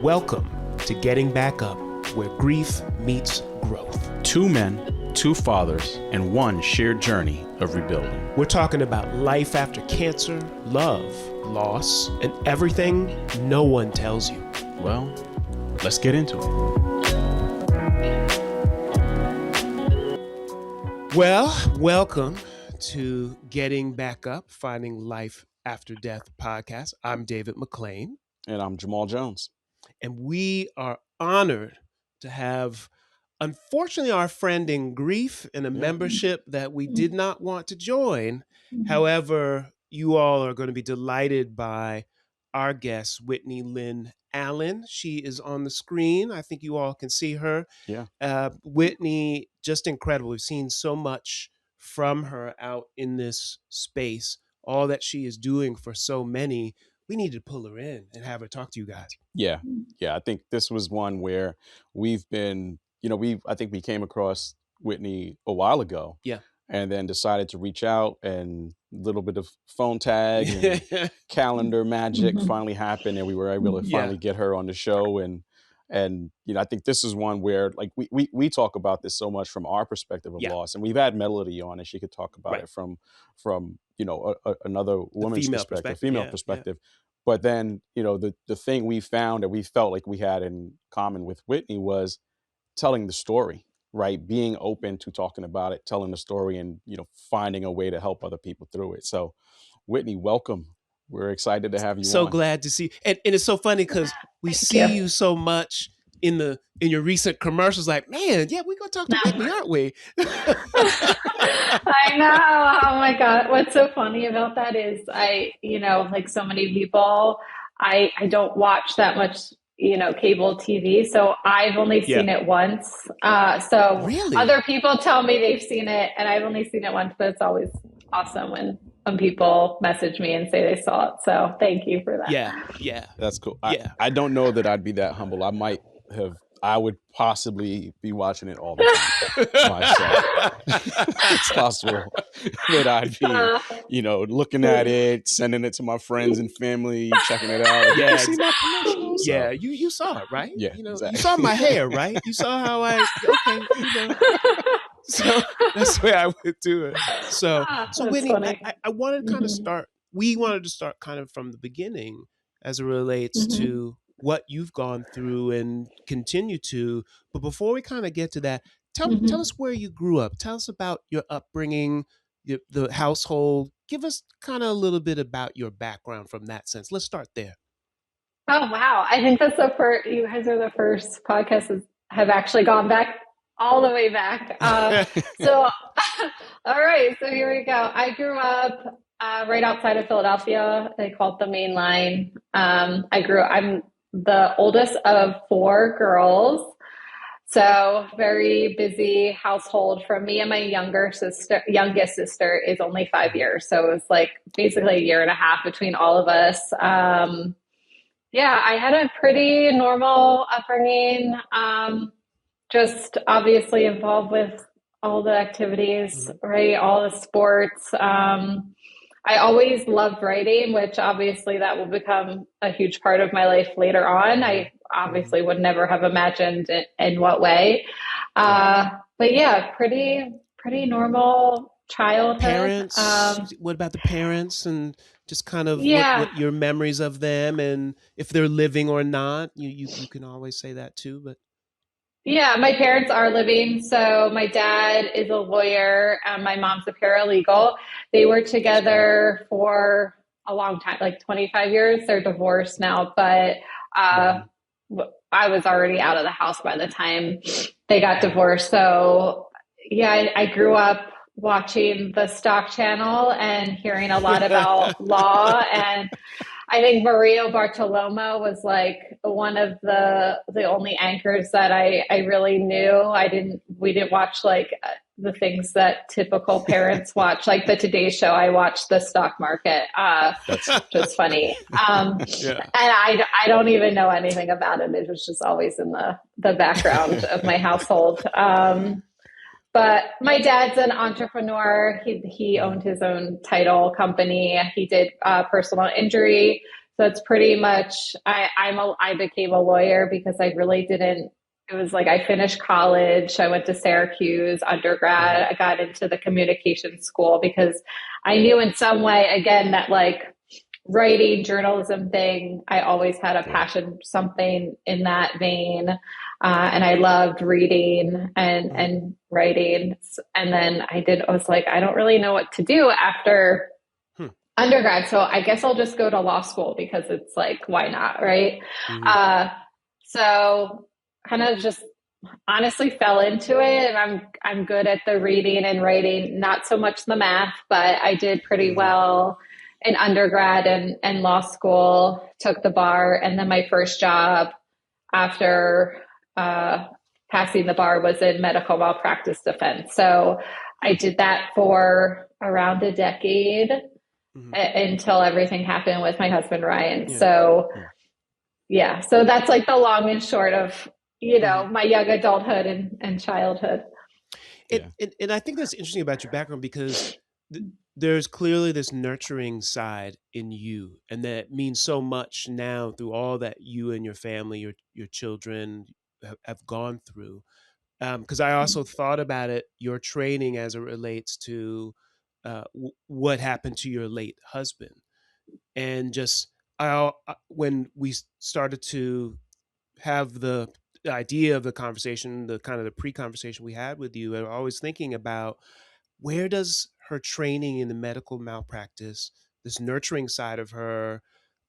Welcome to Getting Back Up, where grief meets growth. Two men, two fathers, and one shared journey of rebuilding. We're talking about life after cancer, love, loss, and everything no one tells you. Well, let's get into it. Well, welcome to Getting Back Up, Finding Life After Death podcast. I'm David McClain. And I'm Jamal Jones. And we are honored to have, unfortunately, our friend in grief in a membership that we did not want to join. However, you all are going to be delighted by our guest, Whitney Lyn Allen. She is on the screen. I think you all can see her. Yeah. Whitney, just incredible. We've seen so much from her out in this space, all that she is doing for so many. We need to pull her in and have her talk to you guys. Yeah. I think this was one where we've been, I think we came across Whitney a while ago. Yeah. And then decided to reach out, and a little bit of phone tag and calendar magic finally happened, and we were able to finally get her on the show. And I think this is one where, like, we talk about this so much from our perspective of loss, and we've had Melody on, and she could talk about it from another woman's perspective, female perspective. But then, the thing we found that we felt like we had in common with Whitney was telling the story, right? Being open to talking about it, telling the story, and, finding a way to help other people through it. So, Whitney, welcome. We're excited to have you so on. Glad to see you. And it's so funny because we see you so much in your recent commercials, like, man, yeah, we're going to talk to Whitney, aren't we? I know. Oh my God. What's so funny about that is like so many people, I don't watch that much, cable TV. So I've only seen it once. So really? Other people tell me they've seen it and I've only seen it once, but it's always awesome when people message me and say they saw it. So thank you for that. Yeah. That's cool. I don't know that I'd be that humble. I would possibly be watching it all the time myself. It's possible that I'd be, looking at it, sending it to my friends and family, checking it out. Yeah, see my commercial? So. Yeah, you saw it, right? Yeah, exactly. You saw my hair, right? You saw how So that's the way I would do it. So Whitney, I wanted to kind of start. We wanted to start kind of from the beginning as it relates to what you've gone through and continue to. But before we kind of get to that, tell us where you grew up. Tell us about your upbringing, the household. Give us kind of a little bit about your background from that sense. Let's start there. Oh, wow. I think that's the first, you guys are the first podcast that have actually gone back all the way back. So, all right. So here we go. I grew up right outside of Philadelphia. They call it the Main Line. I'm the oldest of four girls. So very busy household for me, and my youngest sister is only 5 years. So it was like basically a year and a half between all of us. I had a pretty normal upbringing. Just obviously involved with all the activities, right? All the sports. I always loved writing, which obviously that will become a huge part of my life later on. I obviously would never have imagined in what way. But yeah, pretty normal childhood. Parents, what about the parents and just kind of what your memories of them, and if they're living or not? You can always say that too, but. Yeah, my parents are living. So my dad is a lawyer and my mom's a paralegal. They were together for a long time, like 25 years. They're divorced now, but I was already out of the house by the time they got divorced. So yeah, I grew up watching the Stock Channel and hearing a lot about law, and I think Maria Bartiromo was like one of the only anchors that I really knew. We didn't watch like the things that typical parents watch, like the Today Show. I watched the stock market. That's just funny. And I don't even know anything about it. It was just always in the background of my household. But my dad's an entrepreneur. He owned his own title company. He did personal injury. it's pretty much, I became a lawyer because I really didn't, it was like I finished college, I went to Syracuse undergrad, I got into the communication school because I knew in some way, again, that like writing, journalism thing, I always had a passion, something in that vein. And I loved reading and writing. And then I was like, I don't really know what to do after undergrad. So I guess I'll just go to law school because it's like, why not? Right. So kind of just honestly fell into it, and I'm good at the reading and writing, not so much the math, but I did pretty well in undergrad and law school, took the bar. And then my first job after passing the bar was in medical malpractice defense. So I did that for around a decade until everything happened with my husband, Ryan. So that's like the long and short of, my young adulthood and childhood. And I think that's interesting about your background because there's clearly this nurturing side in you, and that means so much now through all that you and your family, your children have gone through. Because I also thought about it, your training as it relates to what happened to your late husband, and just when we started to have the idea of the conversation, the kind of the pre-conversation we had with you, I was always thinking about where does her training in the medical malpractice, this nurturing side of her,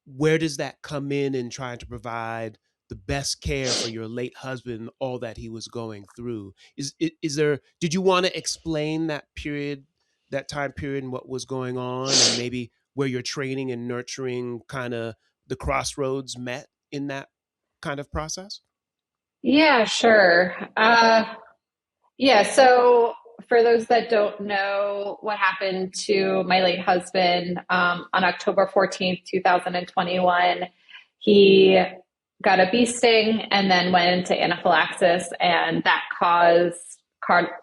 where does that come in trying to provide the best care for your late husband, all that he was going through? Is there, did you want to explain that period, that time period and what was going on, and maybe where your training and nurturing kind of the crossroads met in that kind of process? Yeah, sure. So for those that don't know what happened to my late husband, on October 14th, 2021, he got a bee sting and then went into anaphylaxis, and that caused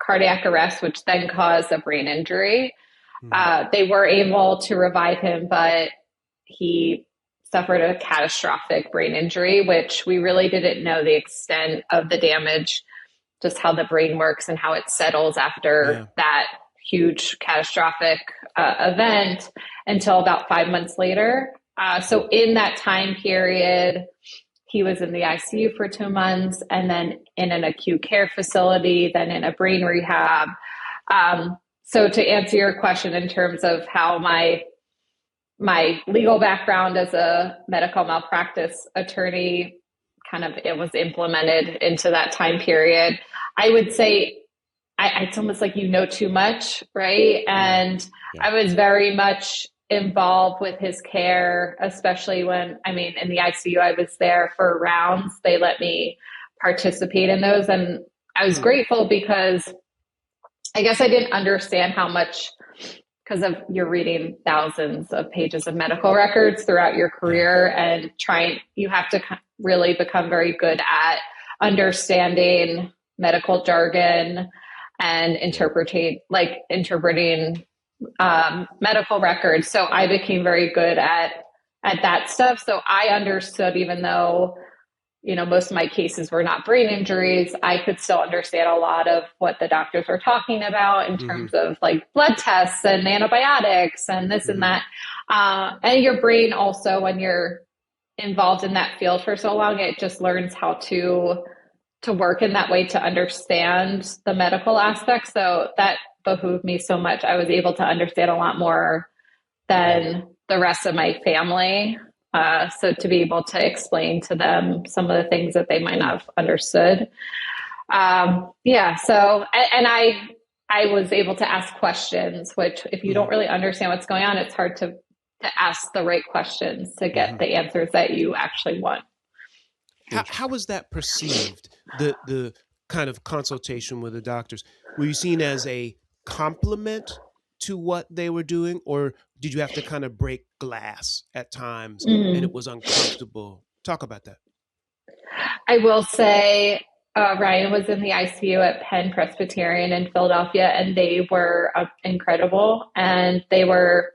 cardiac arrest, which then caused a brain injury. They were able to revive him, but he suffered a catastrophic brain injury, which we really didn't know the extent of the damage, just how the brain works and how it settles after that huge catastrophic event until about 5 months later. So in that time period, he was in the ICU for 2 months, and then in an acute care facility, then in a brain rehab. So to answer your question in terms of how my legal background as a medical malpractice attorney it was implemented into that time period, I would say it's almost like too much, right? And I was very much involved with his care, especially when, in the ICU, I was there for rounds. They let me participate in those. And I was grateful because I guess I didn't understand how much, because you're reading thousands of pages of medical records throughout your career, and you have to really become very good at understanding medical jargon and interpreting medical records. So I became very good at that stuff. So I understood, even though most of my cases were not brain injuries, I could still understand a lot of what the doctors were talking about in terms of like blood tests and antibiotics and this and that. And your brain also, when you're involved in that field for so long, it just learns how to work in that way, to understand the medical aspects. So that behooved me so much. I was able to understand a lot more than the rest of my family. So to be able to explain to them some of the things that they might not have understood. So, and I was able to ask questions, which if you don't really understand what's going on, it's hard to ask the right questions to get the answers that you actually want. How was that perceived? The kind of consultation with the doctors, were you seen as a compliment to what they were doing, or did you have to kind of break glass at times and it was uncomfortable? Talk about that. I will say Ryan was in the ICU at Penn Presbyterian in Philadelphia, and they were incredible, and they were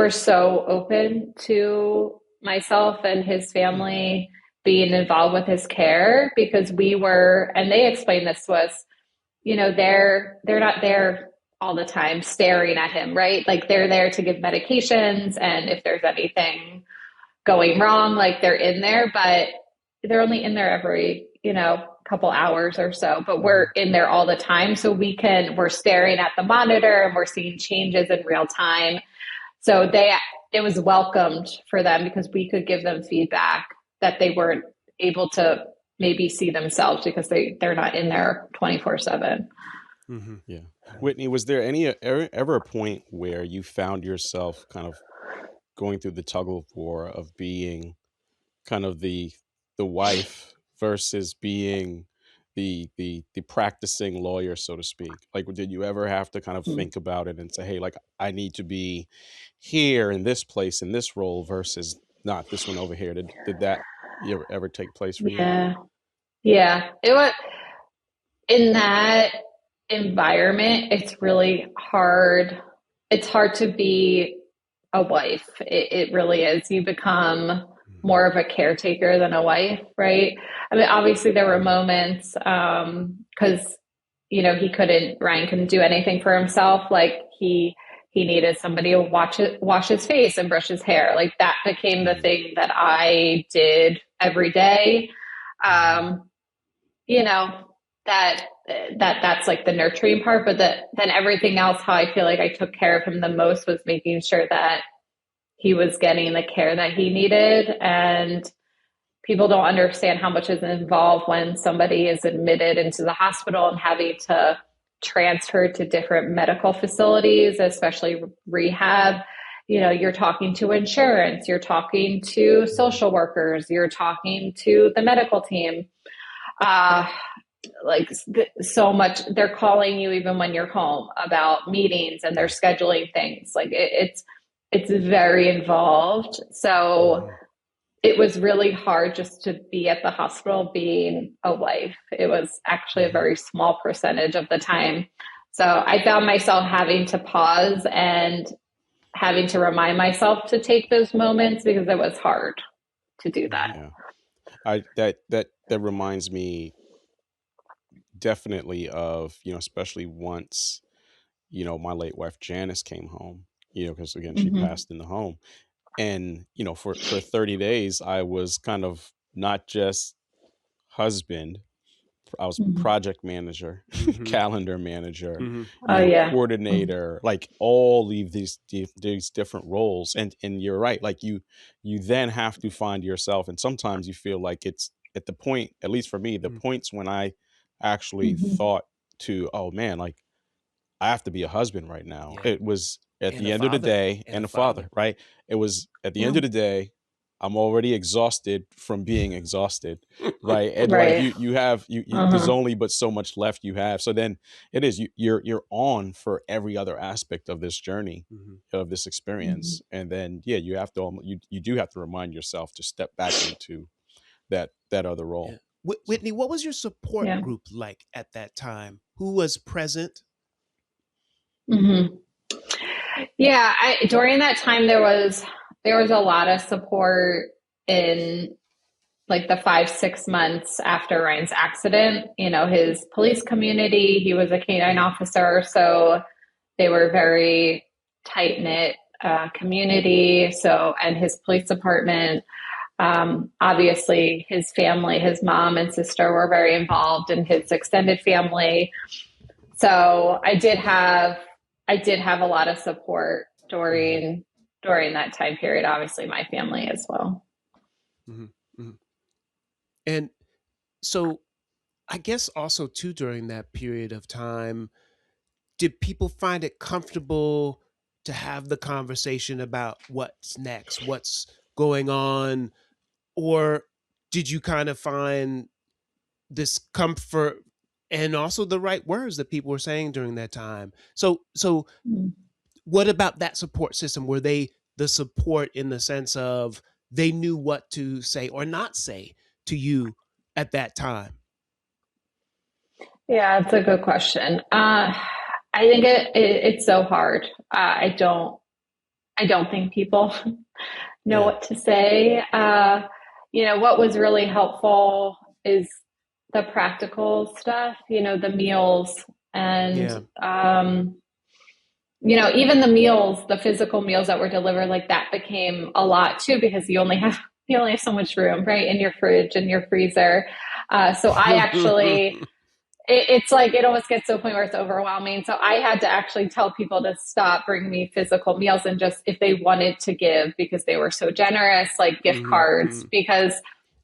so open to myself and his family being involved with his care, because we were, and they explained this to us, you know, they're not there all the time staring at him, right? Like they're there to give medications, and if there's anything going wrong, like they're in there, but they're only in there every, you know, couple hours or so, but we're in there all the time. So we're staring at the monitor and we're seeing changes in real time. So it was welcomed for them because we could give them feedback that they weren't able to maybe see themselves because they're not in there 24/7. Mm-hmm. Yeah. Whitney, was there ever a point where you found yourself kind of going through the tug of war of being kind of the wife versus being the practicing lawyer, so to speak? Like, did you ever have to kind of think about it and say, hey, like, I need to be here in this place in this role versus not this one over here? Did that ever take place for you? Yeah. It was in that environment. It's really hard. It's hard to be a wife. It really is. You become more of a caretaker than a wife, right? I mean, obviously there were moments, because, you know, Ryan couldn't do anything for himself. Like he needed somebody to wash his face and brush his hair. Like that became the thing that I did every day. You know, that's like the nurturing part, but then everything else, how I feel like I took care of him the most was making sure that he was getting the care that he needed. And people don't understand how much is involved when somebody is admitted into the hospital and having to transfer to different medical facilities, especially rehab. You know, you're talking to insurance, you're talking to social workers, you're talking to the medical team. Like so much, they're calling you even when you're home about meetings, and they're scheduling things. Like it's very involved. So it was really hard just to be at the hospital being a wife. It was actually a very small percentage of the time. So I found myself having to pause and having to remind myself to take those moments because it was hard to do that. Yeah. That reminds me definitely of, you know, especially once, you know, my late wife Janice came home, you know, because again, she passed in the home. And, you know, for 30 days, I was kind of not just husband, I was project manager, calendar manager, you know, coordinator, like all these different roles. And you're right, like you then have to find yourself. And sometimes you feel like it's at the point, at least for me, the points when I actually thought to, oh man, like I have to be a husband right now. It was at the end of the day, and a father, right? It was at the end of the day, I'm already exhausted from being exhausted, right? And like you have there's only but so much left you have. So then it is you're on for every other aspect of this journey, of this experience, and then you have to you do have to remind yourself to step back into that other role. Whitney, what was your support group like at that time? Who was present? Yeah, during that time there was a lot of support in like the 5-6 months after Ryan's accident. You know, his police community, he was a canine officer, so they were very tight knit community. So, and his police department, obviously his family, his mom and sister were very involved in his extended family. So I did have a lot of support during that time period. Obviously, my family as well. And so, I guess also too during that period of time, did people find it comfortable to have the conversation about what's next, what's going on, or did you kind of find this comfort and also the right words that people were saying during that time? So what about that support system? Were they the support in the sense of they knew what to say or not say to you at that time? Yeah, it's a good question. I think it's so hard. I don't think people know what to say. What was really helpful is the practical stuff, the meals and, even the meals, the physical meals that were delivered, like that became a lot too, because you only have so much room, right, in your fridge and your freezer. So I actually, it's like, it almost gets to a point where it's overwhelming. So I had to actually tell people to stop bringing me physical meals, and just, if they wanted to give, because they were so generous, like gift cards, because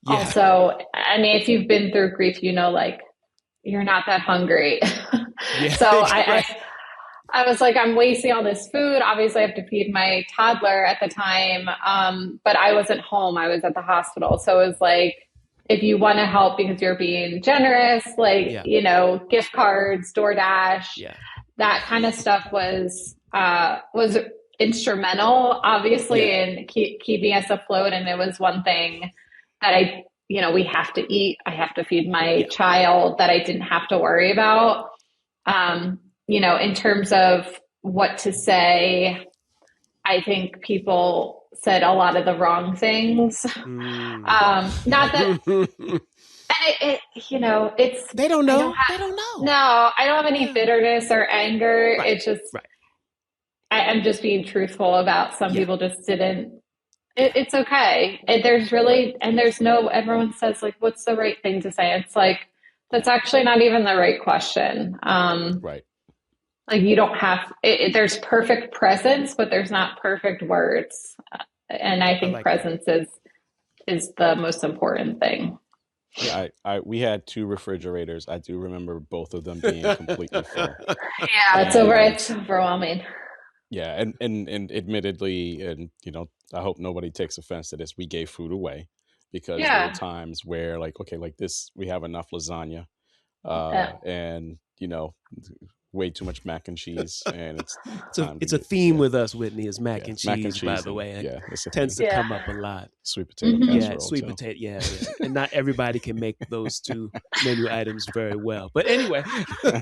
also, I mean, if you've been through grief, like you're not that hungry. So I was like, I'm wasting all this food. Obviously I have to feed my toddler at the time. But I wasn't home. I was at the hospital. So it was like, if you want to help because you're being generous, like, gift cards, DoorDash, that kind of stuff was instrumental, obviously, in keeping us afloat. And it was one thing that we have to eat. I have to feed my child, that I didn't have to worry about. In terms of what to say, I think people said a lot of the wrong things. Not that, and it's, they don't know. They don't know. No, I don't have any bitterness or anger. Right. It's just, I'm just being truthful about some people just didn't. It's okay. Everyone says, like, what's the right thing to say? It's like, that's actually not even the right question. Right. Like, you don't have, there's perfect presence, but there's not perfect words. And I think presence is the most important thing. Yeah, we had 2 refrigerators. I do remember both of them being completely full. Yeah, it's overwhelming. Yeah, and admittedly, and I hope nobody takes offense to this, we gave food away, because there were times where, like, okay, like this, we have enough lasagna, and way too much mac and cheese, and it's a theme with us, Whitney, is mac and cheese, by the way. It tends to come up a lot. Sweet potato casserole. Sweet potato, and not everybody can make those 2 menu items very well. But anyway, hey,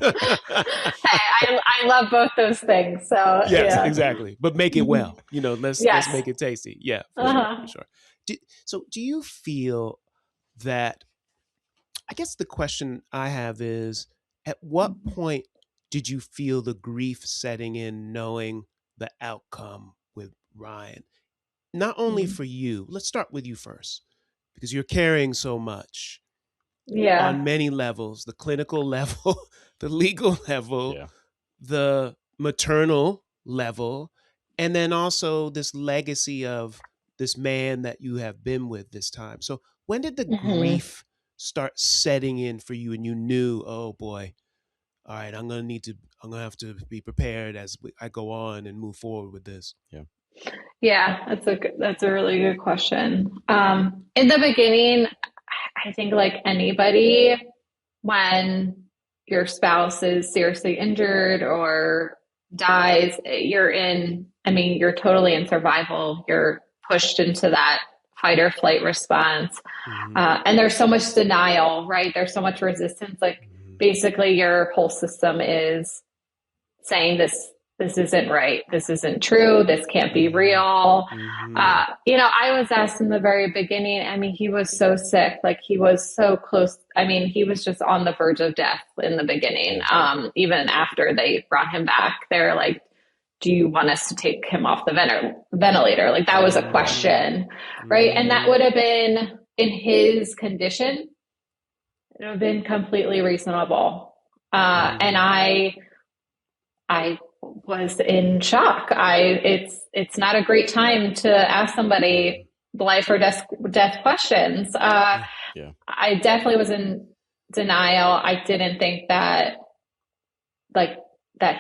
I love both those things. So exactly. But make it well. Let's make it tasty. Yeah, for sure. Do you feel that? I guess the question I have is, at what point did you feel the grief setting in, knowing the outcome with Ryan? Not only for you, let's start with you first, because you're carrying so much on many levels, the clinical level, the legal level, the maternal level, and then also this legacy of this man that you have been with this time. So when did the grief start setting in for you, and you knew, oh boy, all right, I'm gonna have to be prepared as I go on and move forward with this? That's a really good question. In the beginning, I think, like anybody, when your spouse is seriously injured or dies, you're totally in survival. You're pushed into that fight or flight response. And there's so much denial, right? There's so much resistance. Like, basically your whole system is saying this isn't right. This isn't true. This can't be real. I was asked in the very beginning, he was so sick, like he was so close. He was just on the verge of death in the beginning. Even after they brought him back, they're like, do you want us to take him off the ventilator? Like, that was a question, right? And that would have been, in his condition, it would have been completely reasonable. And I was in shock. It's not a great time to ask somebody life or death questions. I definitely was in denial. I didn't think that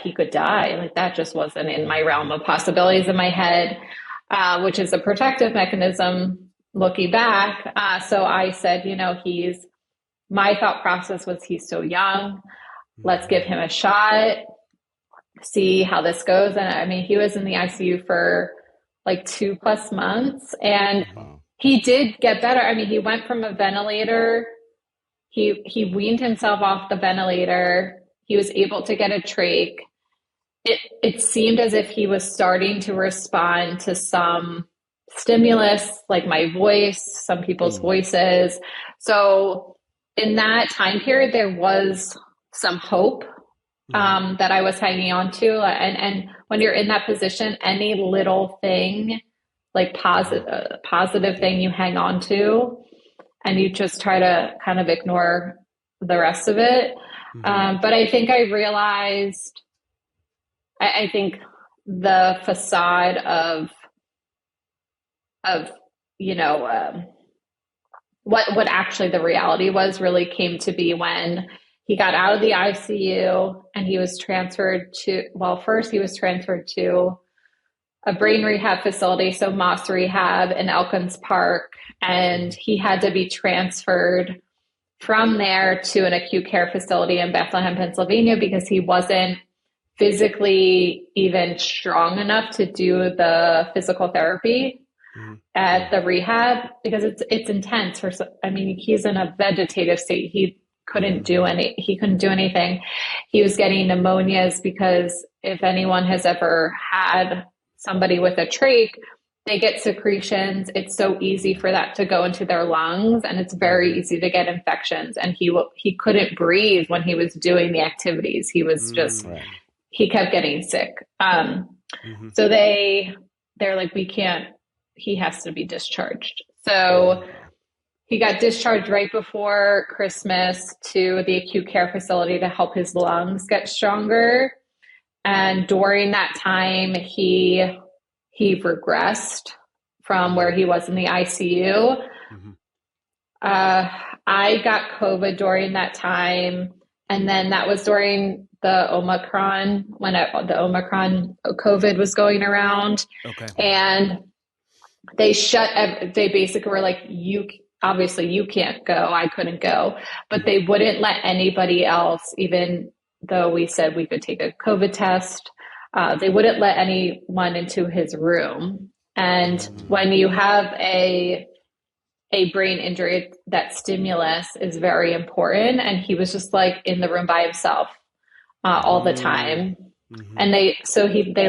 he could die. Like, that just wasn't in my realm of possibilities in my head, which is a protective mechanism looking back. So I said, my thought process was, he's so young. Let's give him a shot, see how this goes. And he was in the ICU for like 2+ months, and he did get better. He went from a ventilator. He weaned himself off the ventilator. He was able to get a trach. It seemed as if he was starting to respond to some stimulus, like my voice, some people's voices. So in that time period, there was some hope that I was hanging on to. And when you're in that position, any little thing, like positive thing you hang on to, and you just try to kind of ignore the rest of it. But I think I realized, I think the facade of you know, what actually the reality was really came to be when he got out of the ICU and he was transferred to, well, first he was transferred to a brain rehab facility, so Moss Rehab in Elkins Park, and he had to be transferred from there to an acute care facility in Bethlehem, Pennsylvania, because he wasn't physically even strong enough to do the physical therapy at the rehab, because it's intense. I mean, he's in a vegetative state. He couldn't do anything. He was getting pneumonias, because if anyone has ever had somebody with a trach, they get secretions. It's so easy for that to go into their lungs, and it's very easy to get infections. And he couldn't breathe when he was doing the activities. He was just, he kept getting sick. So they're like, we can't, he has to be discharged. So he got discharged right before Christmas to the acute care facility to help his lungs get stronger. And during that time, he regressed from where he was in the ICU. I got COVID during that time. And then that was during the Omicron, when the Omicron COVID was going around. And they basically were like, obviously you can't go. I couldn't go, but they wouldn't let anybody else, even though we said we could take a COVID test. They wouldn't let anyone into his room. And when you have a brain injury, that stimulus is very important. And he was just like in the room by himself all the time. And they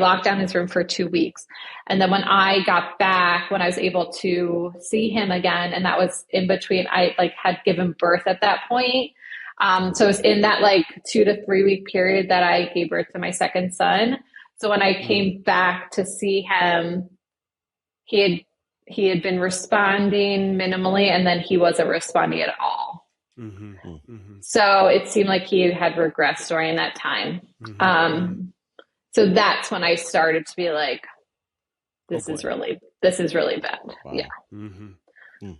locked down his room for 2 weeks. And then when I got back, when I was able to see him again, and that was in between, I had given birth at that point. So it was in that 2 to 3 week period that I gave birth to my second son. So when I came back to see him, he had been responding minimally, and then he wasn't responding at all. So it seemed like he had regressed during that time. So that's when I started to be like, this is really bad. Wow. Yeah.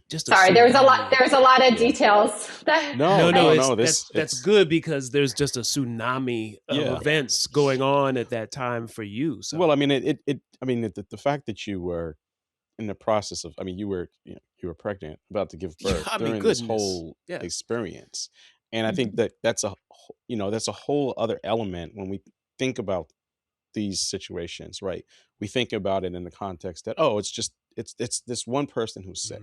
Sorry, there's a lot of details. That's good, because there's just a tsunami of events going on at that time for you. So. Well, I mean, the fact that you were in the process of, you were pregnant, about to give birth during this whole experience. And I think that's a whole other element when we think about these situations, right? We think about it in the context that, it's this one person who's sick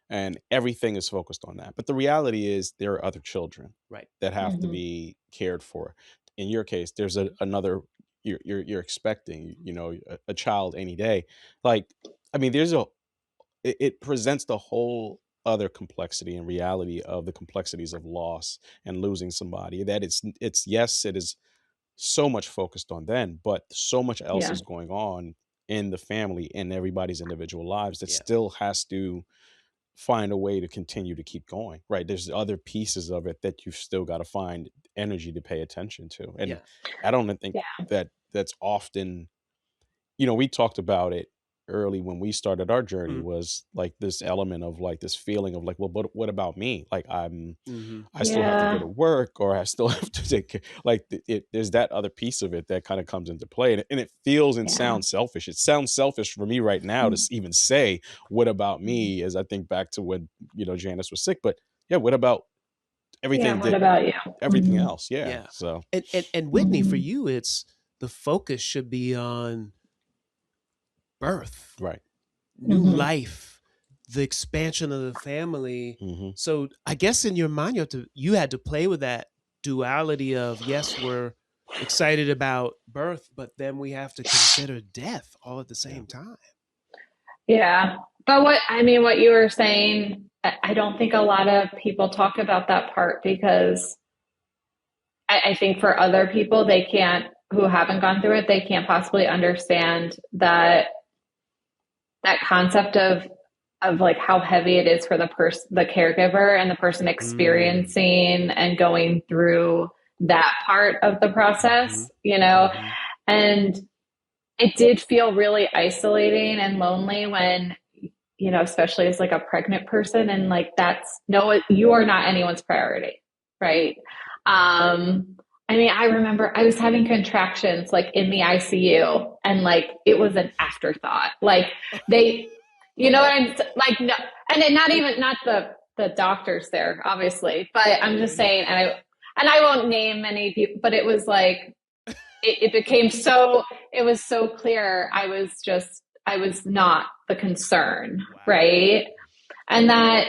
and everything is focused on that. But the reality is there are other children, right, that have to be cared for. In your case, there's another, you're expecting, a child any day. It presents the whole other complexity and reality of the complexities of loss and losing somebody, that it is so much focused on then, but so much else is going on in the family, in everybody's individual lives, that still has to find a way to continue to keep going, right? There's other pieces of it that you've still got to find energy to pay attention to. And I don't think that that's often, we talked about it early when we started our journey, was like this element of this feeling of well, but what about me? I still have to go to work, or I still have to take care. There's that other piece of it that kind of comes into play, and it feels and sounds selfish. It sounds selfish for me right now to even say, what about me, as I think back to when, Janice was sick. But what about everything? What about you? Everything else. So, and Whitney, for you, it's the focus should be on birth, right, new life, the expansion of the family. So I guess in your mind, you had to play with that duality of, yes, we're excited about birth, but then we have to consider death all at the same time. Yeah. But what you were saying, I don't think a lot of people talk about that part because I think for other people, who haven't gone through it, they can't possibly understand that concept of like how heavy it is for the caregiver and the person Mm. experiencing and going through that part of the Mm-hmm. process, Mm-hmm. and it did feel really isolating and lonely when, especially as like a pregnant person, and like no, you are not anyone's priority, right? Yeah. I remember I was having contractions like in the ICU, and like it was an afterthought. Like they, what I'm like, no, and then not the doctors there, obviously, but I'm just saying, and I won't name many people, but it was like it became so, it was so clear I was not the concern, Wow. right? And that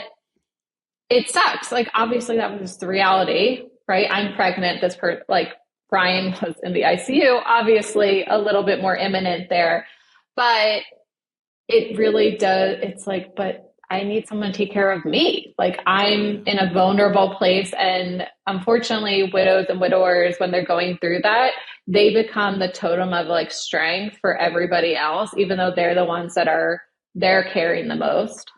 it sucks. Like obviously that was the reality, right? I'm pregnant. Like Brian was in the ICU, obviously a little bit more imminent there, but it really does. It's like, but I need someone to take care of me. Like I'm in a vulnerable place. And unfortunately, widows and widowers, when they're going through that, they become the totem of like strength for everybody else, even though they're the ones they're carrying the most,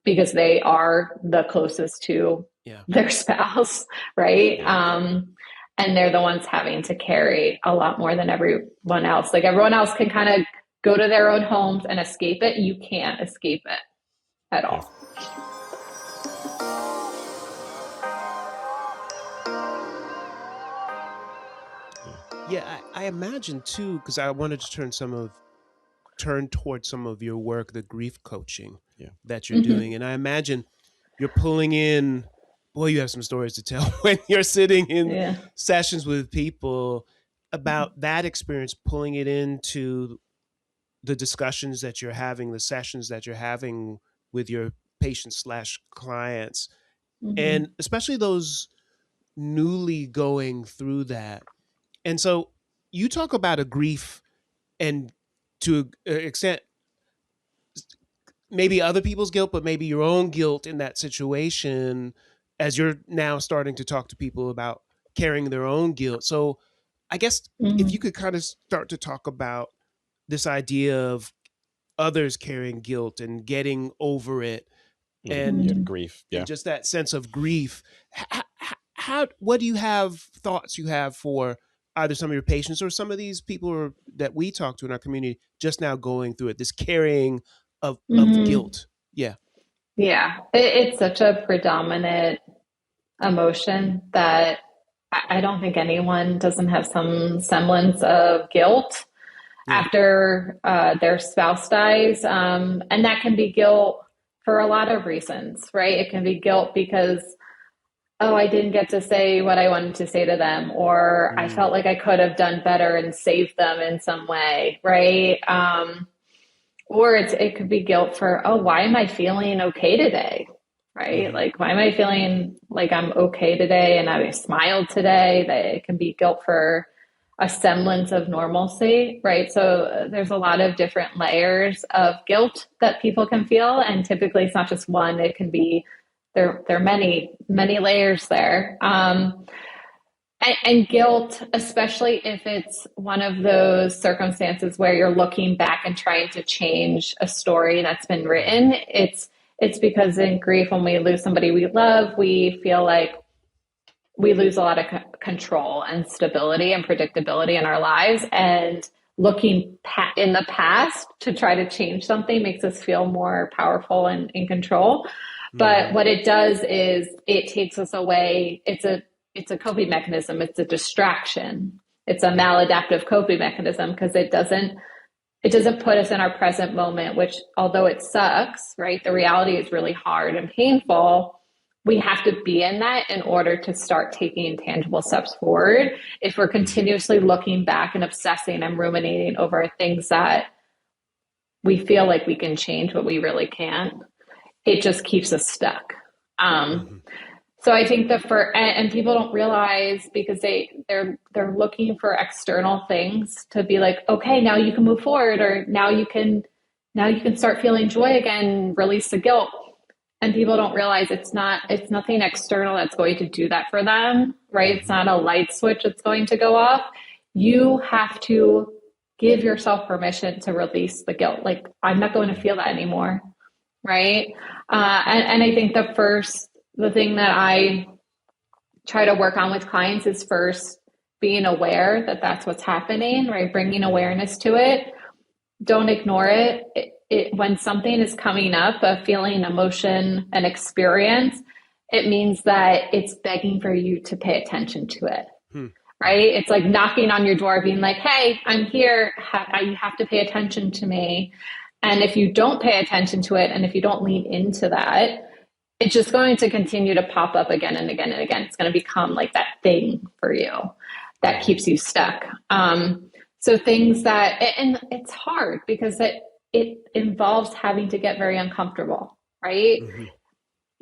because they are the closest to their spouse, right? And they're the ones having to carry a lot more than everyone else. Like everyone else can kind of go to their own homes and escape it. You can't escape it at all. Yeah, I imagine too, because I wanted to turn towards some of your work, the grief coaching that you're doing. And I imagine you're pulling in, boy, you have some stories to tell when you're sitting in sessions with people about that experience, pulling it into the discussions that you're having, the sessions that you're having with your patients slash clients, and especially those newly going through that. And so you talk about a grief, and to an extent, maybe other people's guilt, but maybe your own guilt in that situation, as you're now starting to talk to people about carrying their own guilt. So I guess if you could kind of start to talk about this idea of others carrying guilt and getting over it, and grief. and just that sense of grief. What do you have thoughts you have for either some of your patients or some of these people that we talk to in our community just now going through it, this carrying of guilt? Yeah. It's such a predominant emotion that I don't think anyone doesn't have some semblance of guilt after their spouse dies. And that can be guilt for a lot of reasons, right? It can be guilt because, oh, I didn't get to say what I wanted to say to them, or I felt like I could have done better and saved them in some way, right? Or it could be guilt for, oh, why am I feeling okay today? Right? Like, why am I feeling like I'm okay today and I smiled today? That it can be guilt for a semblance of normalcy, right? So there's a lot of different layers of guilt that people can feel. And typically it's not just one, it can be, there are many, many layers there. And guilt, especially if it's one of those circumstances where you're looking back and trying to change a story that's been written, it's because in grief, when we lose somebody we love, we feel like we lose a lot of control and stability and predictability in our lives. And looking in the past to try to change something makes us feel more powerful and in control. But what it does is it takes us away. It's a coping mechanism. It's a distraction. It's a maladaptive coping mechanism because it doesn't put us in our present moment, which although it sucks, right? The reality is really hard and painful. We have to be in that in order to start taking tangible steps forward. If we're continuously looking back and obsessing and ruminating over things that we feel like we can change, but we really can't, it just keeps us stuck. So I think and people don't realize because they're looking for external things to be like, okay, now you can move forward, or now you can now you can start feeling joy again, release the guilt. And people don't realize it's nothing external that's going to do that for them, right? It's not a light switch that's going to go off. You have to give yourself permission to release the guilt. Like, I'm not going to feel that anymore, right? And I think the thing that I try to work on with clients is first being aware that that's what's happening, right? Bringing awareness to it. Don't ignore it. When something is coming up, a feeling, emotion, an experience, it means that it's begging for you to pay attention to it, right? It's like knocking on your door, being like, hey, I'm here. You have to pay attention to me. And if you don't pay attention to it, and if you don't lean into that, it's just going to continue to pop up again and again and again. It's going to become like that thing for you that keeps you stuck. So things that, and it's hard because it involves having to get very uncomfortable, right?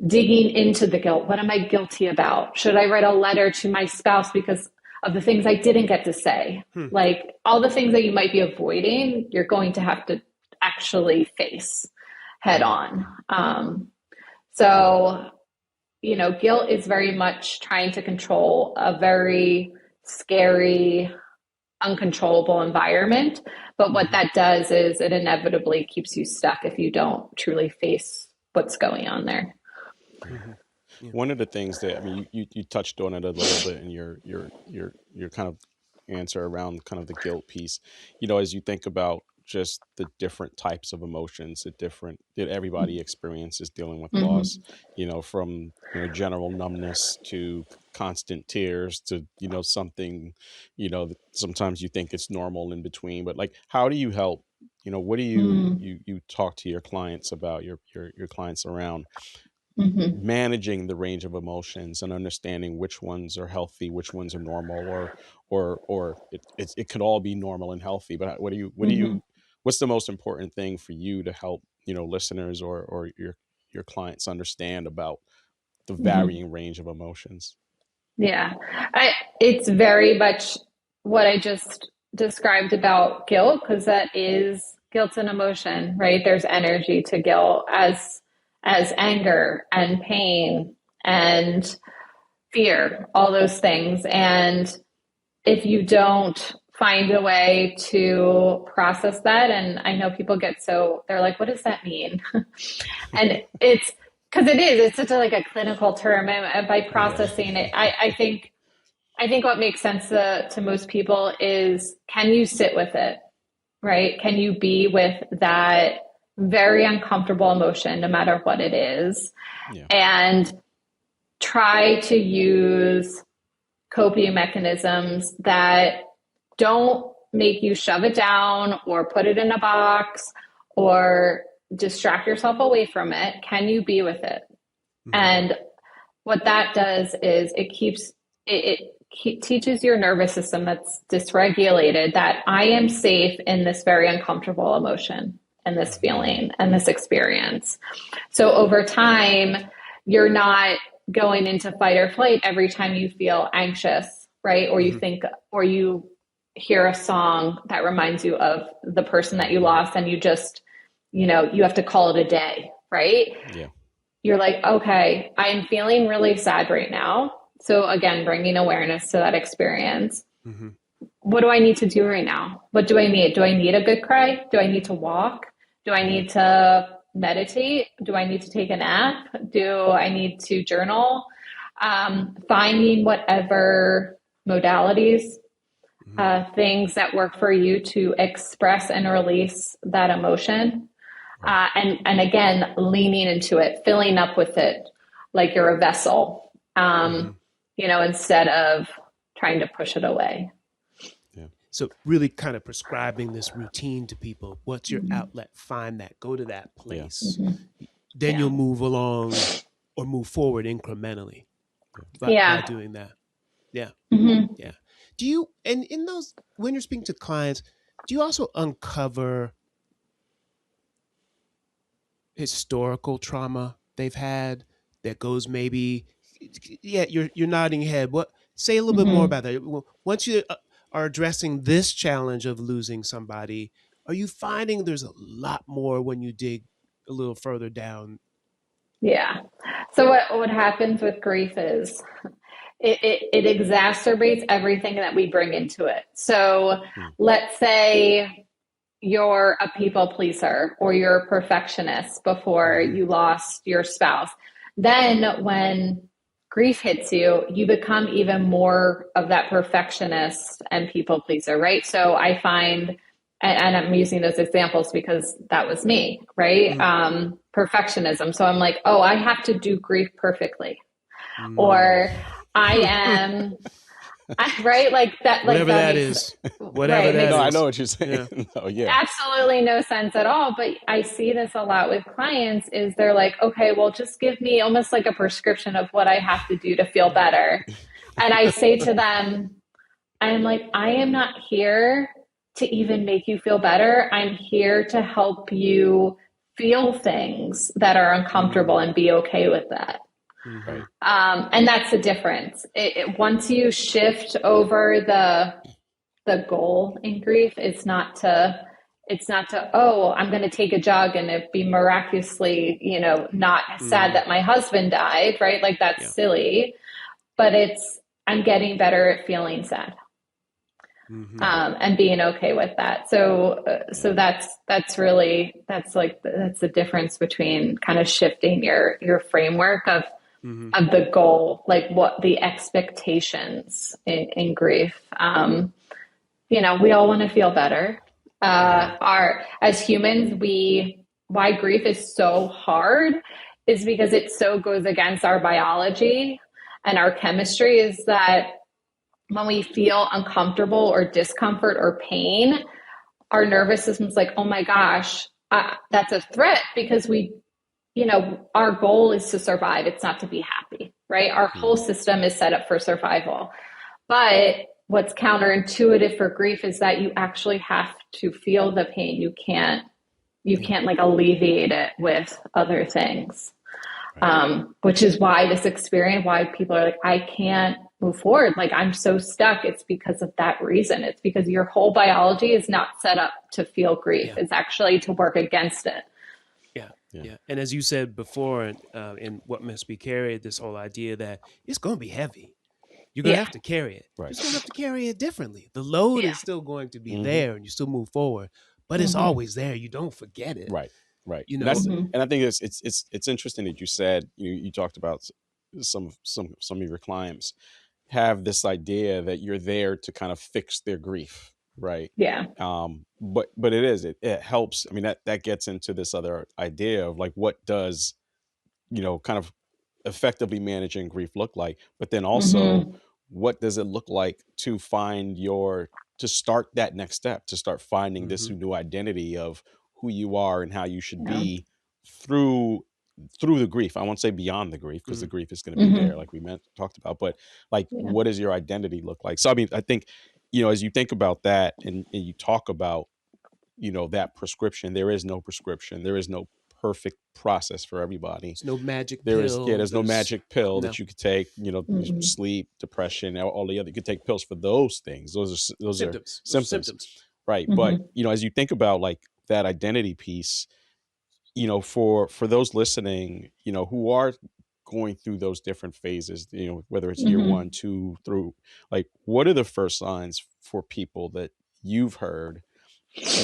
Digging into the guilt. What am I guilty about? Should I write a letter to my spouse because of the things I didn't get to say? Like all the things that you might be avoiding, you're going to have to actually face head on. So, guilt is very much trying to control a very scary, uncontrollable environment. But what that does is it inevitably keeps you stuck if you don't truly face what's going on there. One of the things that, I mean, you touched on it a little bit in your kind of answer around kind of the guilt piece, as you think about just the different types of emotions that everybody experiences dealing with loss, from general numbness to constant tears to something that sometimes you think it's normal in between. But like, how do you help? What do you talk to your clients about, your clients around managing the range of emotions and understanding which ones are healthy, which ones are normal, or it could all be normal and healthy. But what's the most important thing for you to help listeners or your clients understand about the varying range of emotions? Yeah, it's very much what I just described about guilt, because that is guilt's an emotion, right? There's energy to guilt as anger and pain and fear, all those things. And if you don't find a way to process that, and I know people they're like, what does that mean? And it's because it's such a clinical term. And by processing it, I think what makes sense to most people is, can you sit with it, right? Can you be with that very uncomfortable emotion, no matter what it is, and try to use coping mechanisms that don't make you shove it down or put it in a box or distract yourself away from it. Can you be with it? And what that does is it teaches your nervous system that's dysregulated that I am safe in this very uncomfortable emotion and this feeling and this experience. So over time, you're not going into fight or flight every time you feel anxious, right? Or you think, or you hear a song that reminds you of the person that you lost, and you just, you have to call it a day, right? Yeah. You're like, okay, I'm feeling really sad right now. So again, bringing awareness to that experience. What do I need to do right now? What do I need? Do I need a good cry? Do I need to walk? Do I need to meditate? Do I need to take a nap? Do I need to journal? Finding whatever modalities, things that work for you to express and release that emotion. And again, leaning into it, filling up with it like you're a vessel, instead of trying to push it away. So really kind of prescribing this routine to people. What's your outlet? Find that. Go to that place. Then you'll move along or move forward incrementally by doing that. Yeah. Yeah. Do you, and in those, when you're speaking to clients, do you also uncover historical trauma they've had that goes maybe, you're nodding your head. Say a little bit more about that. Once you are addressing this challenge of losing somebody, are you finding there's a lot more when you dig a little further down? Yeah. So what happens with grief is it exacerbates everything that we bring into it. So let's say you're a people pleaser or you're a perfectionist before you lost your spouse. Then when grief hits you, you become even more of that perfectionist and people pleaser, right? So I find, and I'm using those examples because that was me, right? Perfectionism. So I'm like, oh, I have to do grief perfectly. Or I am, right? Like that, whatever like that is, whatever right, that is. No, I know what you're saying. Yeah. No, yeah. Absolutely no sense at all. But I see this a lot with clients is they're like, okay, well, just give me almost like a prescription of what I have to do to feel better. And I say to them, I'm like, I am not here to even make you feel better. I'm here to help you feel things that are uncomfortable and be okay with that. Right. And that's the difference. Once you shift over the goal in grief, it's not to, oh, I'm going to take a jog and it be miraculously, not sad that my husband died, right? Like that's silly, but I'm getting better at feeling sad. And being okay with that. So that's the difference between kind of shifting your framework of the goal, like what the expectations in grief. We all want to feel better. As humans, why grief is so hard is because it so goes against our biology and our chemistry is that when we feel uncomfortable or discomfort or pain, our nervous system's like, oh my gosh, that's a threat because our goal is to survive. It's not to be happy, right? Our whole system is set up for survival. But what's counterintuitive for grief is that you actually have to feel the pain. You can't like alleviate it with other things. Which is why why people are like, I can't move forward. Like I'm so stuck. It's because of that reason. It's because your whole biology is not set up to feel grief. It's actually to work against it. Yeah. And as you said before, in What Must Be Carried, this whole idea that it's going to be heavy. You're going to have to carry it. Right. You're just going to have to carry it differently. The load is still going to be there and you still move forward, but it's always there. You don't forget it. Right. And I think it's interesting that you said, you talked about some of your clients have this idea that you're there to kind of fix their grief. Right. Yeah. But it helps. I mean, that gets into this other idea of like, what does, kind of effectively managing grief look like? But then also, what does it look like to to start that next step, to start finding this new identity of who you are and how you should be through the grief. I won't say beyond the grief because the grief is going to be there, like we talked about. But like, what does your identity look like? So I mean, I think, as you think about that and you talk about, that prescription, there is no prescription. There is no perfect process for everybody. There's no magic pill. There's no magic pill that you could take, sleep, depression, all the other, you could take pills for those things. Those are symptoms. Right. But, as you think about like that identity piece, for those listening, who are going through those different phases, whether it's year 1, 2, through, like, what are the first signs for people that you've heard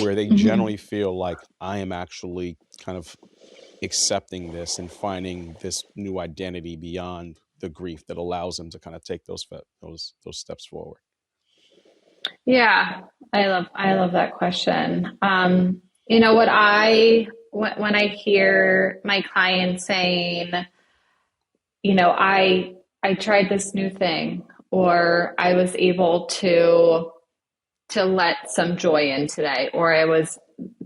where they generally feel like I am actually kind of accepting this and finding this new identity beyond the grief that allows them to kind of take those steps forward? Yeah, I love that question. When I hear my clients saying, I tried this new thing, or I was able to let some joy in today, or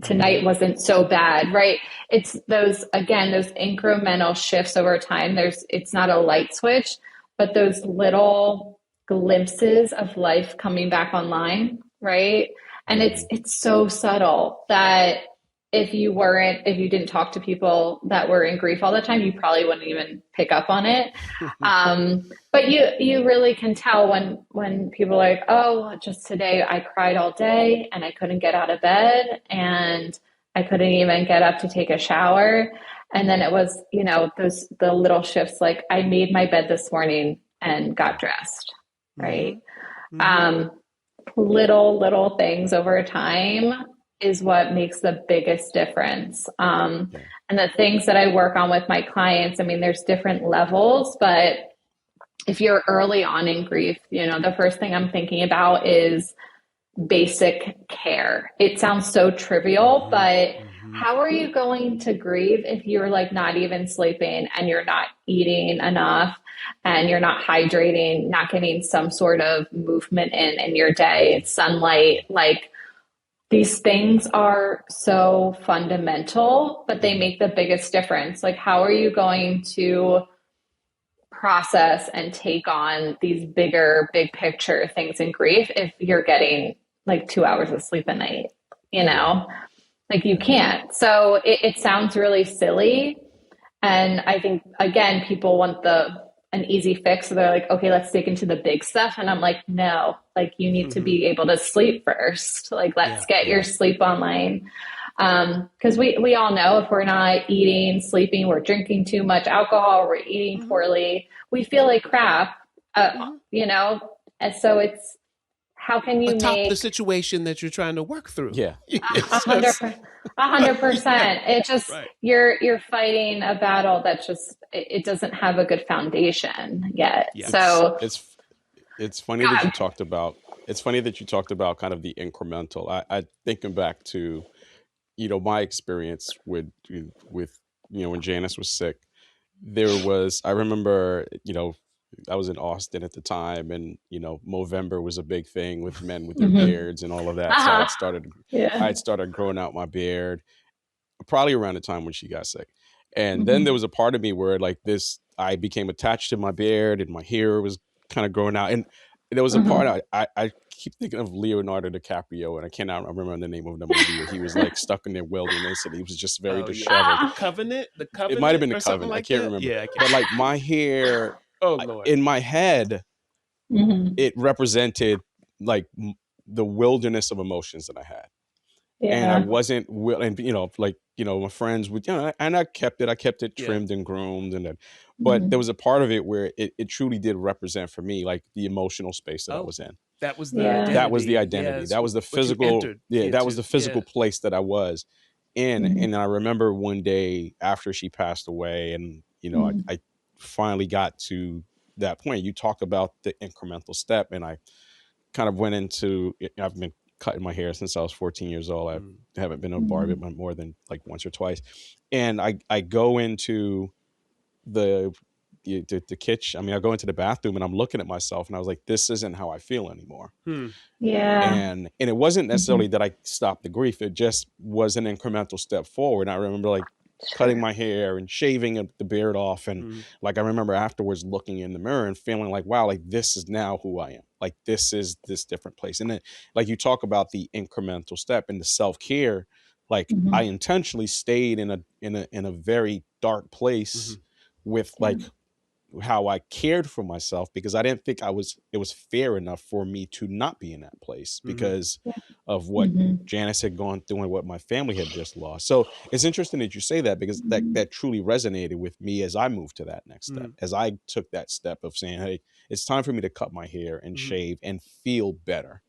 tonight wasn't so bad, right? It's those incremental shifts over time. It's not a light switch, but those little glimpses of life coming back online, right? And it's so subtle that if you didn't talk to people that were in grief all the time, you probably wouldn't even pick up on it. But you really can tell when people are like, oh, just today I cried all day and I couldn't get out of bed and I couldn't even get up to take a shower. And then it was, the little shifts, like I made my bed this morning and got dressed, right? Mm-hmm. Little things over time is what makes the biggest difference. And the things that I work on with my clients, I mean, there's different levels, but if you're early on in grief, the first thing I'm thinking about is basic care. It sounds so trivial, but how are you going to grieve if you're like not even sleeping and you're not eating enough and you're not hydrating, not getting some sort of movement in your day, sunlight? Like, these things are so fundamental, but they make the biggest difference. Like, how are you going to process and take on these big picture things in grief if you're getting like 2 hours of sleep a night? Like you can't. So it sounds really silly. And I think, again, people want an easy fix. So they're like, okay, let's dig into the big stuff. And I'm like, no, like you need to be able to sleep first. Like, let's get your sleep online. Cause we all know if we're not eating, sleeping, we're drinking too much alcohol, we're eating poorly, we feel like crap, and so it's, how can you make the situation that you're trying to work through? Yeah. 100%. It just, you're fighting a battle that just, it doesn't have a good foundation yet. Yeah. So it's funny that you talked about, kind of the incremental. I thinking back to, my experience with, when Janice was sick, I remember, I was in Austin at the time, and Movember was a big thing with men with their beards and all of that. So I had started growing out my beard probably around the time when she got sick. And then there was a part of me where I became attached to my beard and my hair was kind of growing out. And there was a part I keep thinking of Leonardo DiCaprio, and I cannot remember the name of the movie where he was like stuck in the wilderness and he was just very disheveled. The Covenant? It might have been The Covenant. Like I can't remember. Yeah, but like my hair, in my head, it represented like the wilderness of emotions that I had. Yeah. And I wasn't willing, my friends would, and I kept it trimmed and groomed. But there was a part of it where it truly did represent for me, like the emotional space that I was in. That was the identity. That was the identity. That was the physical. That was the physical place that I was in. And I remember one day after she passed away, and, I finally got to that point. You talk about the incremental step, and I kind of went into, I've been cutting my hair since I was 14 years old. I haven't been a barber more than like once or twice. And I go into the kitchen. I mean, I go into the bathroom and I'm looking at myself and I was like, this isn't how I feel anymore. Yeah. And it wasn't necessarily that I stopped the grief. It just was an incremental step forward. And I remember like cutting my hair and shaving the beard off. And like, I remember afterwards looking in the mirror and feeling like, wow, like this is now who I am. Like this is this different place. And then like you talk about the incremental step and the self-care, like I intentionally stayed in a very dark place with like how I cared for myself, because I didn't think it was fair enough for me to not be in that place because of what Janice had gone through and what my family had just lost. So it's interesting that you say that, because that truly resonated with me as I moved to that next step, as I took that step of saying, hey, it's time for me to cut my hair and shave and feel better.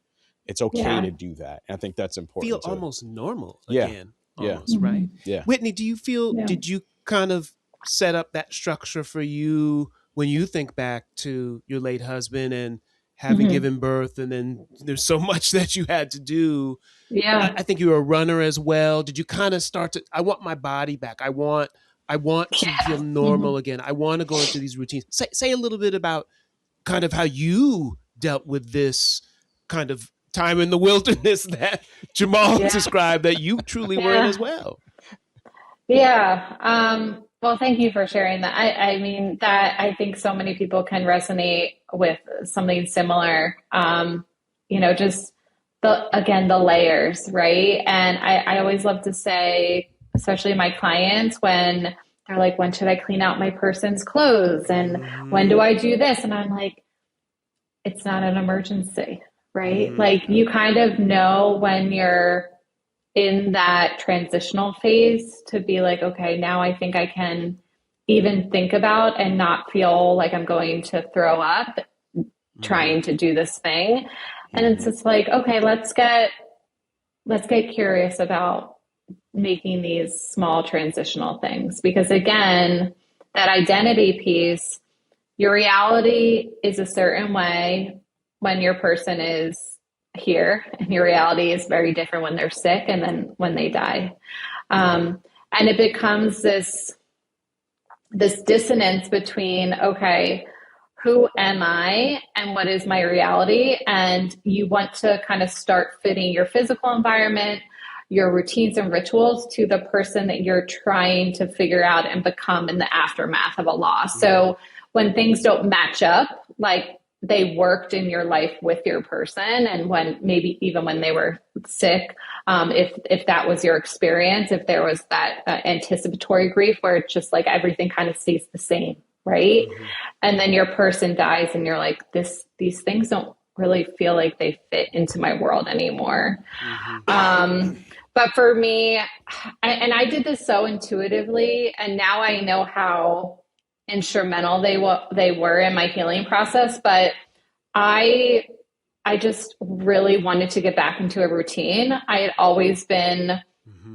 It's okay to do that. And I think that's important. Feel almost normal again. Almost, right? Yeah. Whitney, do you feel, did you kind of set up that structure for you when you think back to your late husband and having given birth, and then there's so much that you had to do? Yeah. I think you were a runner as well. Did you kind of start to, I want my body back. I want to feel normal again. I want to go into these routines. Say a little bit about kind of how you dealt with this kind of time in the wilderness that Jamal described, that you truly were in as well. Yeah. Well, thank you for sharing that. I mean, that I think so many people can resonate with something similar. Just the layers, right? And I always love to say, especially my clients, when they're like, when should I clean out my person's clothes? And when do I do this? And I'm like, it's not an emergency, right? Like you kind of know when you're in that transitional phase to be like, okay, now I think I can even think about and not feel like I'm going to throw up trying to do this thing. And it's just like, okay, let's get curious about making these small transitional things. Because again, that identity piece, your reality is a certain way when your person is here, and your reality is very different when they're sick and then when they die. And it becomes this dissonance between, okay, who am I and what is my reality? And you want to kind of start fitting your physical environment, your routines and rituals to the person that you're trying to figure out and become in the aftermath of a loss. So when things don't match up, like they worked in your life with your person, and when maybe even when they were sick, if that was your experience, if there was that anticipatory grief where it's just like everything kind of stays the same, right? And then your person dies and you're like, these things don't really feel like they fit into my world anymore. But for me, I did this so intuitively, and now I know how instrumental they were in my healing process. But I just really wanted to get back into a routine. I had always been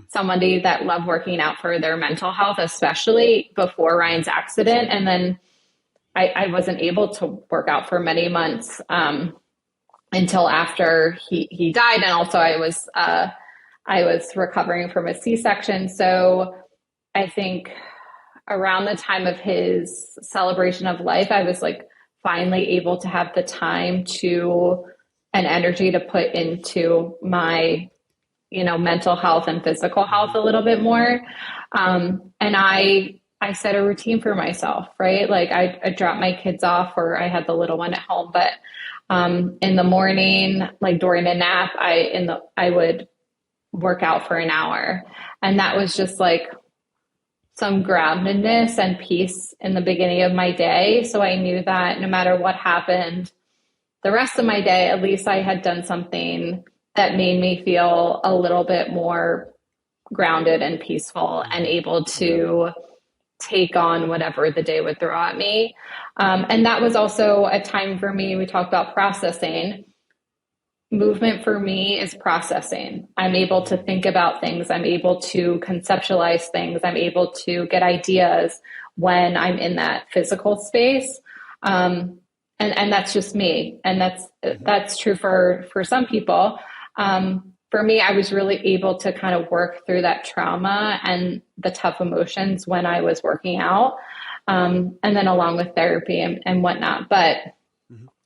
somebody that loved working out for their mental health, especially before Ryan's accident. And then I wasn't able to work out for many months until after he died. And also I was recovering from a C-section. So I think around the time of his celebration of life, I was like finally able to have the time and energy to put into my, mental health and physical health a little bit more. And I set a routine for myself, right? Like I dropped my kids off, or I had the little one at home, but in the morning, like during a nap, I would work out for an hour. And that was just like some groundedness and peace in the beginning of my day. So I knew that no matter what happened the rest of my day, at least I had done something that made me feel a little bit more grounded and peaceful and able to take on whatever the day would throw at me. And that was also a time for me. We talked about processing. Movement for me is processing. I'm able to think about things. I'm able to conceptualize things. I'm able to get ideas when I'm in that physical space. And that's just me. And that's true for some people. For me, I was really able to kind of work through that trauma and the tough emotions when I was working out. And then along with therapy and whatnot. But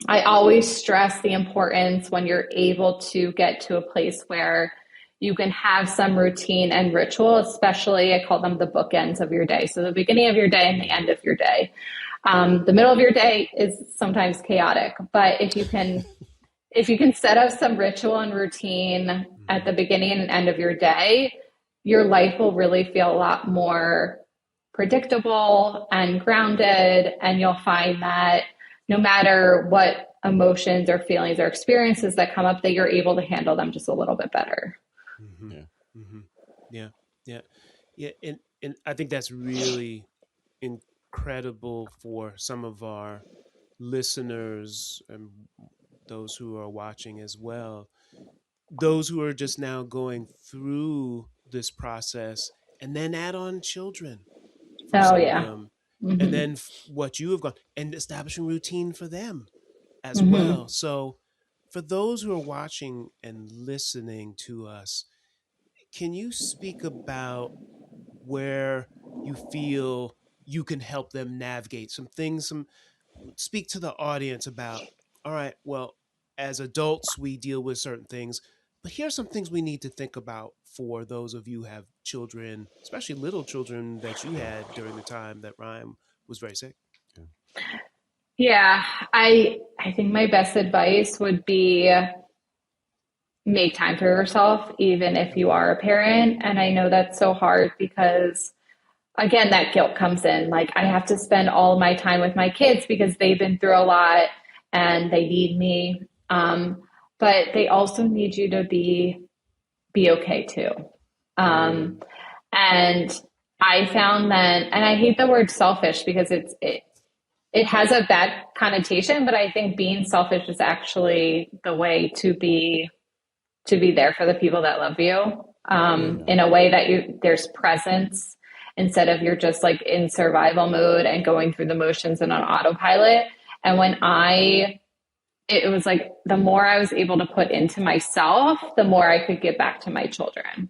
I always stress the importance when you're able to get to a place where you can have some routine and ritual, especially I call them the bookends of your day. So the beginning of your day and the end of your day. The middle of your day is sometimes chaotic, but if you can set up some ritual and routine at the beginning and end of your day, your life will really feel a lot more predictable and grounded. And you'll find that no matter what emotions or feelings or experiences that come up, that you're able to handle them just a little bit better. Yeah. And I think that's really incredible for some of our listeners and those who are watching as well. Those who are just now going through this process, and then add on children for some of them. And then what you have gone and establishing routine for them as well. So for those who are watching and listening to us, can you speak about where you feel you can help them navigate some things, speak to the audience about, all right, well, as adults, we deal with certain things, but here are some things we need to think about for those of you who have children, especially little children that you had during the time that Ryan was very sick. Yeah, I think my best advice would be make time for yourself, even if you are a parent. And I know that's so hard because, again, that guilt comes in. Like, I have to spend all of my time with my kids because they've been through a lot and they need me. But they also need you to be okay too. And I found that, and I hate the word selfish because it has a bad connotation, but I think being selfish is actually the way to be there for the people that love you, in a way that there's presence instead of you're just like in survival mode and going through the motions and on autopilot. And it was like the more I was able to put into myself, the more I could give back to my children.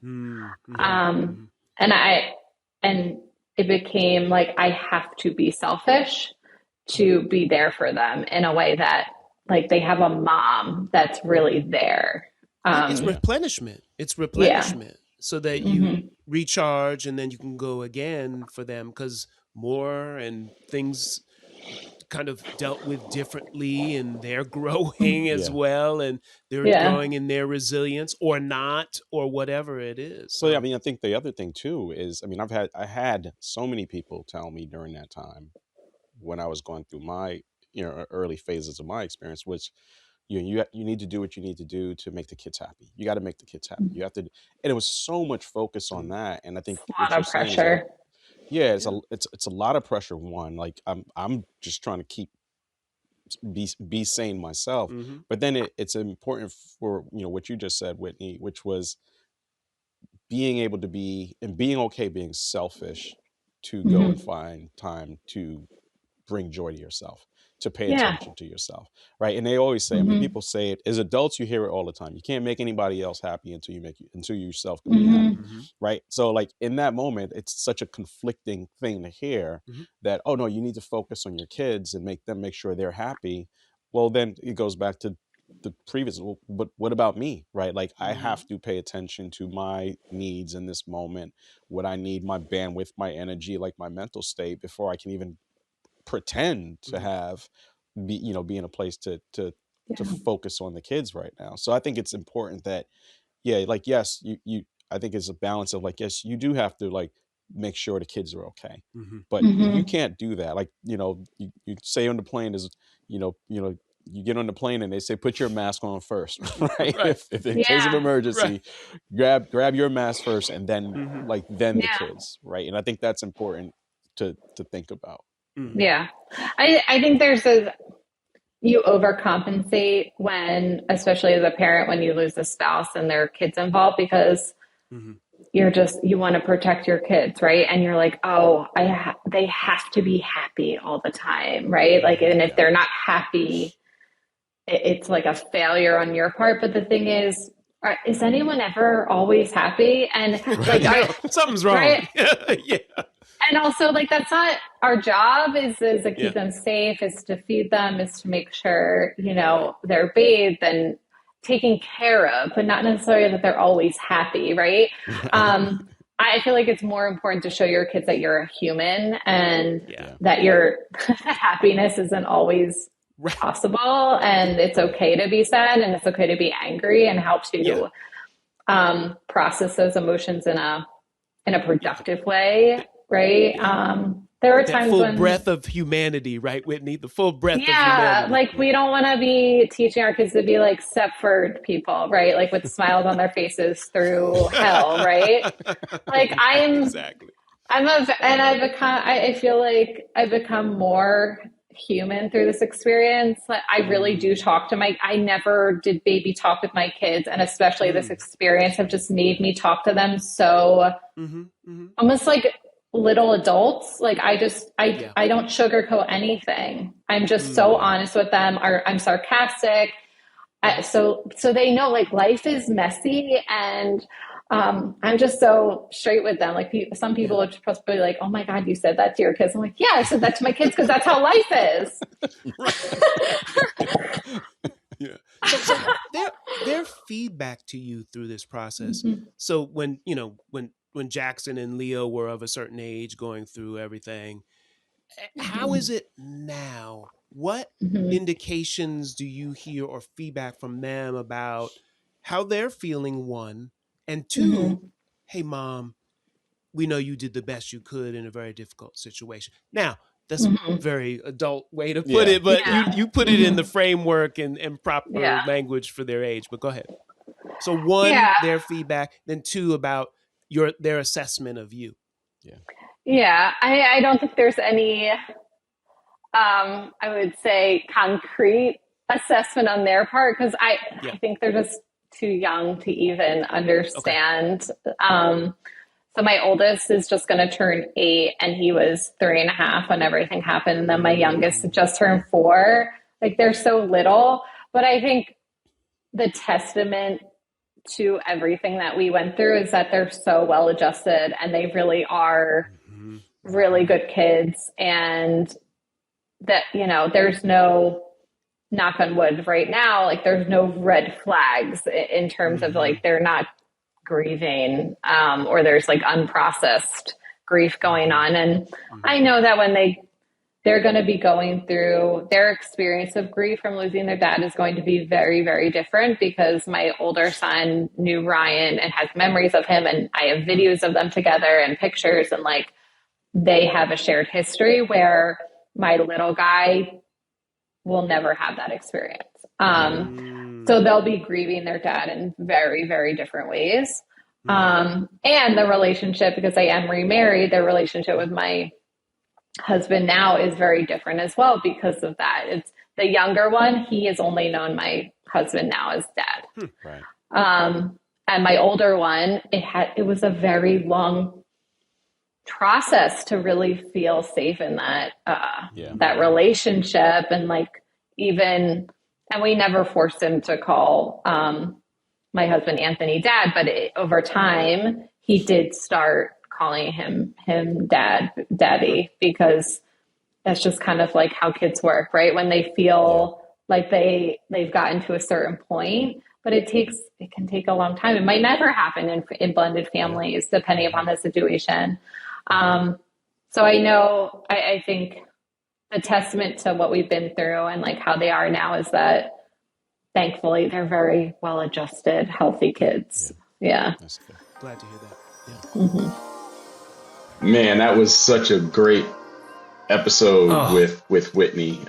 And it became like I have to be selfish to be there for them in a way that like they have a mom that's really there. It's replenishment. So that you recharge and then you can go again for them, because more and things kind of dealt with differently, and they're growing as well, and they're growing in their resilience or not, or whatever it is. So I mean, I think the other thing too is, I mean, I had so many people tell me during that time when I was going through my early phases of my experience, which you need to do what you need to do to make the kids happy. You got to make the kids happy. You have to, and it was so much focus on that. And I think a lot of pressure. It's a lot of pressure. One, like I'm just trying to be sane myself. But then it's important for what you just said, Whitney, which was being able to be and being okay being selfish to go and find time to bring joy to yourself, to pay attention to yourself, right? And they always say, I mean, people say it as adults, you hear it all the time. You can't make anybody else happy until you yourself can be happy, right? So like in that moment, it's such a conflicting thing to hear that, oh no, you need to focus on your kids and make sure they're happy. Well, then it goes back to the previous, but what about me, right? Like I have to pay attention to my needs in this moment, what I need, my bandwidth, my energy, like my mental state, before I can even pretend to be in a place to focus on the kids right now. So I think it's important that like yes, you I think it's a balance of like, yes, you do have to like make sure the kids are okay, but you can't do that. Like you say on the plane is you get on the plane and they say put your mask on first, right? If in case of emergency, grab your mask first, and then the kids, right? And I think that's important to think about. I think you overcompensate when, especially as a parent, when you lose a spouse and there are kids involved, because you want to protect your kids, right? And you're like, oh, they have to be happy all the time, right? Like, and if they're not happy, it's like a failure on your part. But the thing is anyone ever always happy? And like, something's wrong, right? And also, like, that's not our job. Is to keep them safe, is to feed them, is to make sure they're bathed and taken care of, but not necessarily that they're always happy, right? I feel like it's more important to show your kids that you're a human and that your happiness isn't always possible, and it's okay to be sad and it's okay to be angry, and how to process those emotions in a productive way. Right. There are times when breath of humanity, right, Whitney? The full breath of humanity. Like we don't want to be teaching our kids to be like Stepford people, right? Like with smiles on their faces through hell, right? Like I feel like I've become more human through this experience. Like I really do talk to I never did baby talk with my kids, and especially this experience have just made me talk to them so almost like little adults. Like I don't sugarcoat anything. I'm just so honest with them, or I'm sarcastic. So they know like life is messy, and I'm just so straight with them. Like some people are supposed to be like, oh my God, you said that to your kids. I'm like, yeah, I said that to my kids because that's how life is. So their feedback to you through this process. So when Jackson and Leo were of a certain age going through everything, how is it now? What indications do you hear or feedback from them about how they're feeling, one, and two, hey, mom, we know you did the best you could in a very difficult situation. Now, that's a very adult way to put it, but you put it in the framework and proper language for their age. But go ahead. So one, their feedback, then two, about their assessment of you. Yeah. I don't think there's any, I would say, concrete assessment on their part, because I think they're just too young to even understand. So my oldest is just going to turn 8, and he was 3.5 when everything happened. And then my youngest just turned 4. Like, they're so little, but I think the testament to everything that we went through is that they're so well adjusted, and they really are really good kids. And that, there's no, knock on wood right now, like, there's no red flags in terms of, like, they're not grieving, or there's, like, unprocessed grief going on. And I know that when they're going to be going through their experience of grief from losing their dad is going to be very, very different, because my older son knew Ryan and has memories of him, and I have videos of them together and pictures, and, like, they have a shared history, where my little guy will never have that experience. So they'll be grieving their dad in very, very different ways. And the relationship, because I am remarried, the relationship with my husband now is very different as well because of that. It's the younger one. He has only known my husband now as dad. And my older one, it was a very long process to really feel safe in that, that relationship. And, like, and we never forced him to call, my husband, Anthony, dad, but over time he did start calling him daddy, because that's just kind of like how kids work, right? When they feel like they've gotten to a certain point, but it can take a long time. It might never happen in blended families, depending upon the situation. So I think the testament to what we've been through and, like, how they are now is that, thankfully, they're very well-adjusted, healthy kids. Yeah. That's good. Glad to hear that. Yeah. Man, that was such a great episode with Whitney.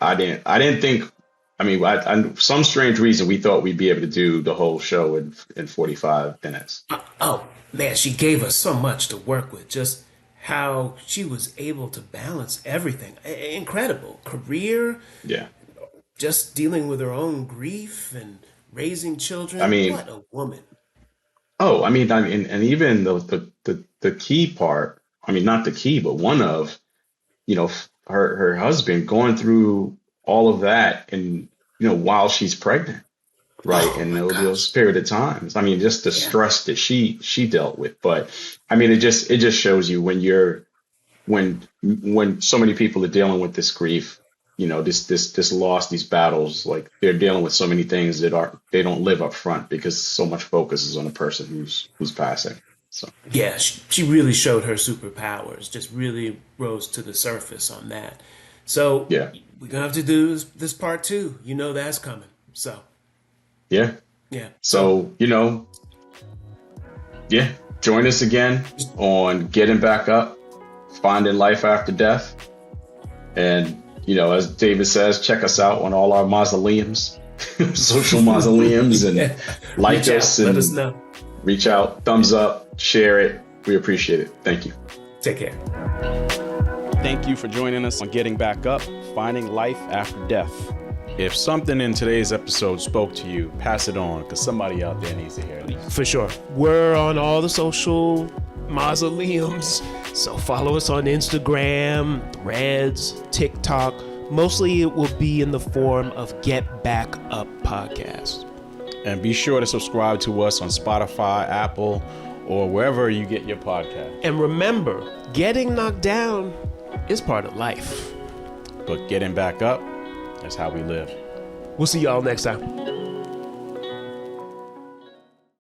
I didn't think, I some strange reason we thought we'd be able to do the whole show in 45 minutes. Man, she gave us so much to work with. Just how she was able to balance everything. Incredible. Career. Yeah. Just dealing with her own grief and raising children. What a woman. And even the key part, not the key, but one of, her husband going through all of that, and, while she's pregnant, right? And those period of times, just the stress that she dealt with. But it just shows you when so many people are dealing with this grief, this loss, these battles, like, they're dealing with so many things that they don't live up front, because so much focus is on the person who's passing. So yeah, she really showed her superpowers, just really rose to the surface on that. So we're gonna have to do this part 2. That's coming. So yeah. So join us again on Getting Back Up, Finding Life After Death, and as David says, check us out on all our mausoleums, social mausoleums, and like us and let us know. Reach out, thumbs up, share it. We appreciate it. Thank you. Take care. Thank you for joining us on Getting Back Up, Finding Life After Death. If something in today's episode spoke to you, pass it on, because somebody out there needs to hear it. For sure. We're on all the social mausoleums. So follow us on Instagram, Threads, TikTok. Mostly it will be in the form of Get Back Up Podcast. And be sure to subscribe to us on Spotify, Apple, or wherever you get your podcast. And remember, getting knocked down is part of life. But getting back up, that's how we live. We'll see y'all next time.